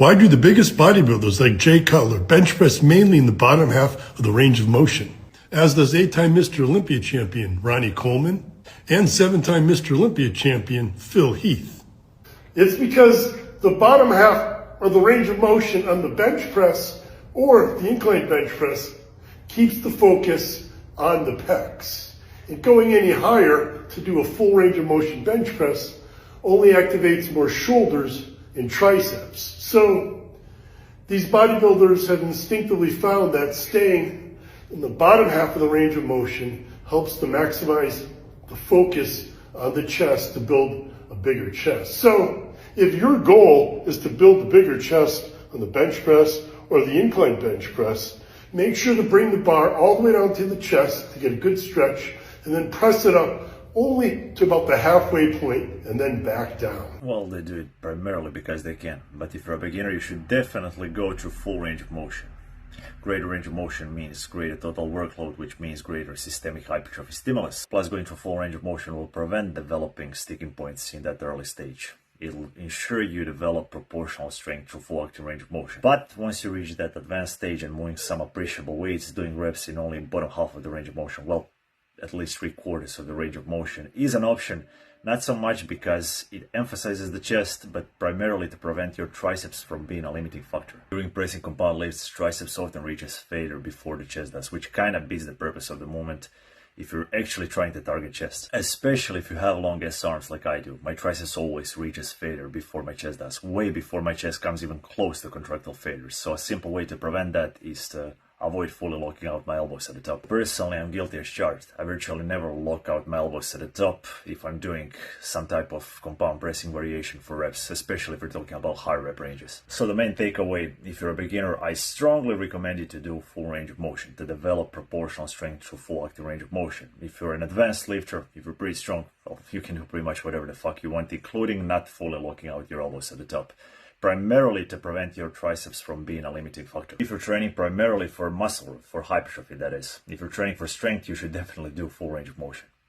Why do the biggest bodybuilders like Jay Cutler bench press mainly in the bottom half of the range of motion? As does 8-time Mr. Olympia champion Ronnie Coleman and 7-time Mr. Olympia champion Phil Heath. It's because the bottom half of the range of motion on the bench press or the incline bench press keeps the focus on the pecs. And going any higher to do a full range of motion bench press only activates more shoulders and triceps. So these bodybuilders have instinctively found that staying in the bottom half of the range of motion helps to maximize the focus on the chest to build a bigger chest. So if your goal is to build a bigger chest on the bench press or the incline bench press, make sure to bring the bar all the way down to the chest to get a good stretch and then press it up only to about the halfway point and then back down. Well, they do it primarily because they can, but if you're a beginner, you should definitely go to full range of motion. Greater range of motion means greater total workload, which means greater systemic hypertrophy stimulus. Plus, going to full range of motion will prevent developing sticking points in that early stage. It'll ensure you develop proportional strength through full active range of motion. But once you reach that advanced stage and moving some appreciable weights, doing reps in only bottom half of the range of motion, well, at least 3/4 of the range of motion is an option, not so much because it emphasizes the chest, but primarily to prevent your triceps from being a limiting factor. During pressing compound lifts, triceps often reaches failure before the chest does, which kind of beats the purpose of the movement if you're actually trying to target chest. Especially if you have long ass arms like I do. My triceps always reaches failure before my chest does, way before my chest comes even close to contractile failure. So a simple way to prevent that is to avoid fully locking out my elbows at the top. Personally, I'm guilty as charged. I virtually never lock out my elbows at the top if I'm doing some type of compound pressing variation for reps, especially if we're talking about high rep ranges. So the main takeaway, if you're a beginner, I strongly recommend you to do full range of motion to develop proportional strength through full active range of motion. If you're an advanced lifter, if you're pretty strong, well, you can do pretty much whatever the fuck you want, including not fully locking out your elbows at the top, primarily to prevent your triceps from being a limiting factor. If you're training primarily for muscle, for hypertrophy that is, if you're training for strength, you should definitely do full range of motion.